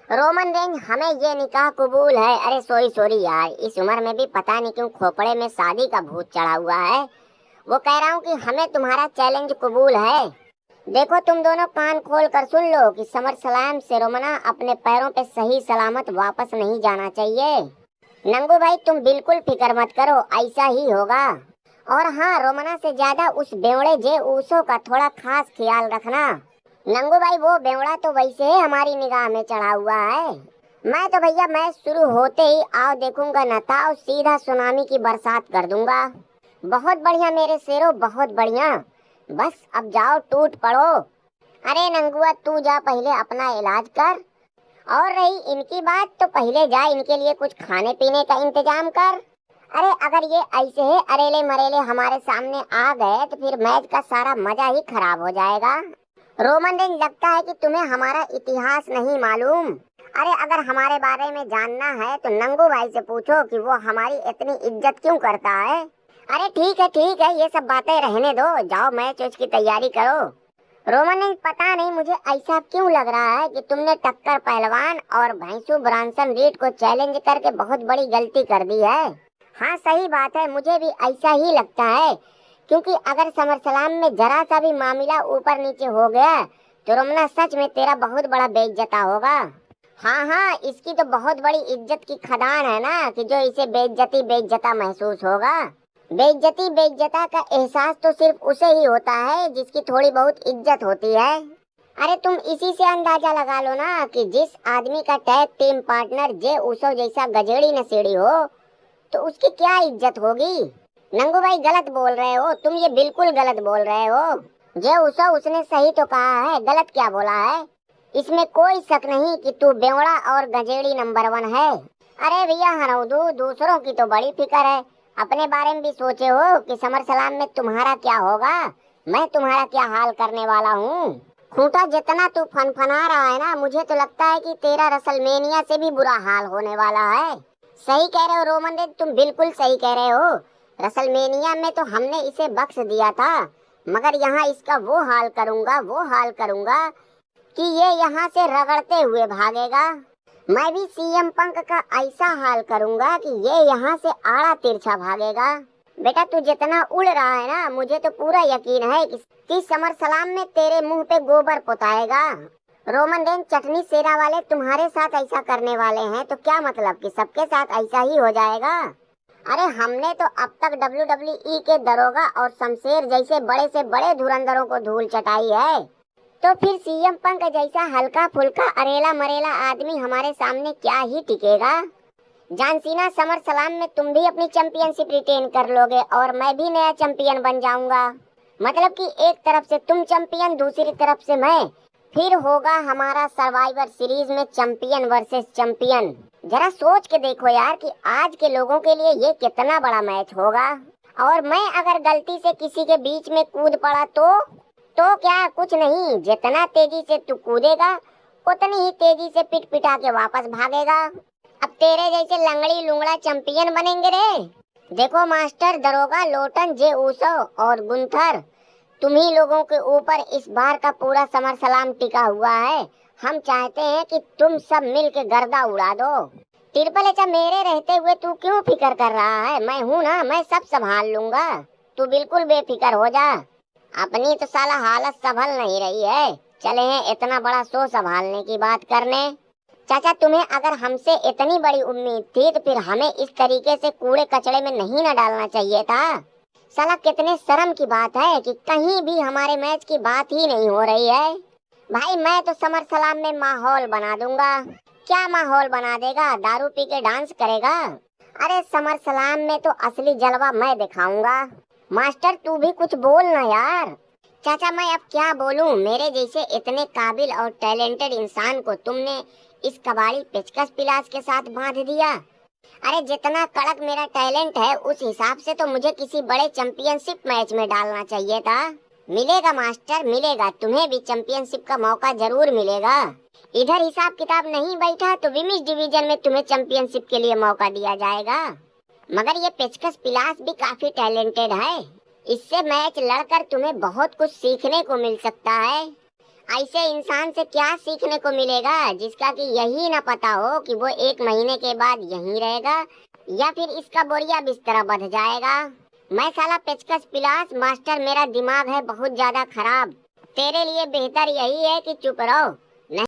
Roman Reigns, हमें ये निकाह कबूल है। अरे सॉरी यार, इस उम्र में भी पता नहीं क्यों खोपड़े में शादी का भूत चढ़ा हुआ है। वो कह रहा हूँ कि हमें तुम्हारा चैलेंज कबूल है। देखो तुम दोनों कान खोल कर सुन लो कि समर सलाम से रोमना अपने पैरों पे सही सलामत वापस नहीं जाना चाहिए। नंगू भाई तुम बिल्कुल फिक्र मत करो, ऐसा ही होगा। और हाँ, रोमना से ज्यादा उस बेवड़े जे ऊसो का थोड़ा खास ख्याल रखना। नंगू भाई वो बेवड़ा तो वैसे ही हमारी निगाह में चढ़ा हुआ है। मैं तो भैया मैच शुरू होते ही आओ देखूंगा नताओ सीधा सुनामी की बरसात कर दूंगा। बहुत बढ़िया मेरे शेरों, बहुत बढ़िया। बस अब जाओ टूट पड़ो। अरे नंगुआ तू जा पहले अपना इलाज कर, और रही इनकी बात तो पहले जा इनके लिए कुछ खाने पीने का इंतजाम कर। अरे अगर ये ऐसे ही अरेले मरेले हमारे सामने आ गए तो फिर मैच का सारा मजा ही खराब हो जाएगा। रोमन रेंज, लगता है कि तुम्हें हमारा इतिहास नहीं मालूम। अरे अगर हमारे बारे में जानना है तो नंगू भाई से पूछो कि वो हमारी इतनी इज्जत क्यों करता है। अरे ठीक है, ये सब बातें रहने दो, जाओ मैच की तैयारी करो। रोमन रेंज, पता नहीं मुझे ऐसा क्यों लग रहा है कि तुमने टक्कर पहलवान और भैंसू ब्रांसन रीड को चैलेंज करके बहुत बड़ी गलती कर दी है। हाँ सही बात है, मुझे भी ऐसा ही लगता है, क्योंकि अगर समर सलाम में जरा सा भी मामला ऊपर नीचे हो गया तो रोमना सच में तेरा बहुत बड़ा बेइज्जता होगा। हाँ, इसकी तो बहुत बड़ी इज्जत की खदान है ना कि जो इसे बेइज्जता महसूस होगा। बेइज्जता का एहसास तो सिर्फ उसे ही होता है जिसकी थोड़ी बहुत इज्जत होती है। अरे तुम इसी से अंदाजा लगा लो ना कि जिस आदमी का टैग टीम पार्टनर जे उसो जैसा गजेड़ी नशेड़ी हो तो उसकी क्या इज्जत होगी। नंगू भाई गलत बोल रहे हो तुम, ये बिल्कुल गलत बोल रहे हो। जे उसो उसने सही तो कहा है, गलत क्या बोला है। इसमें कोई शक नहीं कि तू बेवड़ा और गजेड़ी नंबर 1 है। अरे भैया हरौदू, दूसरों की तो बड़ी फिक्र है, अपने बारे में भी सोचे हो कि समर सलाम में तुम्हारा क्या होगा, मैं तुम्हारा क्या हाल करने वाला हूँ। खूंटा जितना तू फनफना रहा है ना, मुझे तो लगता है कि तेरा रसलमेनिया से भी बुरा हाल होने वाला है। सही कह रहे हो रोमन रेंज, तुम बिल्कुल सही कह रहे हो। रसलमेनिया में तो हमने इसे बख्श दिया था, मगर यहाँ इसका वो हाल करूंगा कि ये यहाँ से रगड़ते हुए भागेगा। मैं भी सीएम पंक का ऐसा हाल करूंगा कि ये यहाँ से आड़ा तिरछा भागेगा। बेटा तू जितना उड़ रहा है ना, मुझे तो पूरा यकीन है कि समर सलाम में तेरे मुंह पे गोबर पुताएगा। रोमन रेंज, चटनी सेना वाले तुम्हारे साथ ऐसा करने वाले हैं तो क्या मतलब कि सबके साथ ऐसा ही हो जाएगा। अरे हमने तो अब तक WWE के दरोगा और शमशेर जैसे बड़े से बड़े धुरंधरों को धूल चटाई है, तो फिर सीएम पंक जैसा हल्का फुल्का अरेला मरेला आदमी हमारे सामने क्या ही टिकेगा। जानसीना, समर सलाम में तुम भी अपनी चैंपियनशिप रिटेन कर लोगे और मैं भी नया चैंपियन बन जाऊंगा। मतलब कि एक तरफ से तुम चैंपियन, दूसरी तरफ से मैं। फिर होगा हमारा सर्वाइवर सीरीज में चैंपियन वर्सेस चैंपियन। जरा सोच के देखो यार कि आज के लोगों के लिए ये कितना बड़ा मैच होगा। और मैं अगर गलती से किसी के बीच में कूद पड़ा तो क्या, कुछ नहीं, जितना तेजी से तू कूदेगा उतनी ही तेजी से पिट पिटा के वापस भागेगा। अब तेरे जैसे लंगड़ी लुंगड़ा चैंपियन बनेंगे रे। देखो मास्टर दरोगा लोटन, जे ऊसो और गुंथर, तुम्ही लोगों के ऊपर इस बार का पूरा समर सलाम टिका हुआ है। हम चाहते हैं कि तुम सब मिल के गर्दा उड़ा दो। ट्रिपल एच, मेरे रहते हुए तू क्यों फिक्र कर रहा है, मैं हूँ ना, मैं सब संभाल लूंगा, तू बिल्कुल बेफिक्र हो जा। अपनी तो साला हालत संभल नहीं रही है, चले हैं इतना बड़ा शो संभालने की बात करने। चाचा तुम्हें अगर हमसे इतनी बड़ी उम्मीद थी तो फिर हमें इस तरीके से कूड़े कचड़े में नहीं न डालना चाहिए था। साला कितने शर्म की बात है कि कहीं भी हमारे मैच की बात ही नहीं हो रही है। भाई मैं तो समर सलाम में माहौल बना दूंगा। क्या माहौल बना देगा, दारू पी के डांस करेगा। अरे समर सलाम में तो असली जलवा मैं दिखाऊंगा। मास्टर तू भी कुछ बोल ना यार। चाचा मैं अब क्या बोलूं, मेरे जैसे इतने काबिल और टैलेंटेड इंसान को तुमने इस कबाड़ी पेचकस पिलास के साथ बांध दिया। अरे जितना कड़क मेरा टैलेंट है उस हिसाब से तो मुझे किसी बड़े चैंपियनशिप मैच में डालना चाहिए था। मिलेगा मास्टर मिलेगा, तुम्हें भी चैंपियनशिप का मौका जरूर मिलेगा। इधर हिसाब किताब नहीं बैठा तो विमिस डिवीजन में तुम्हें चैंपियनशिप के लिए मौका दिया जाएगा। मगर ये पेचकस पिलास भी काफी टैलेंटेड है, इससे मैच लड़कर तुम्हें बहुत कुछ सीखने को मिल सकता है। ऐसे इंसान से क्या सीखने को मिलेगा जिसका कि यही ना पता हो कि वो 1 महीने के बाद यहीं रहेगा या फिर इसका बोरिया बिस्तरा बंध जाएगा। मैं साला पेचकस पिलास मास्टर, मेरा दिमाग है बहुत ज्यादा खराब। तेरे लिए बेहतर यही है कि चुप रहो।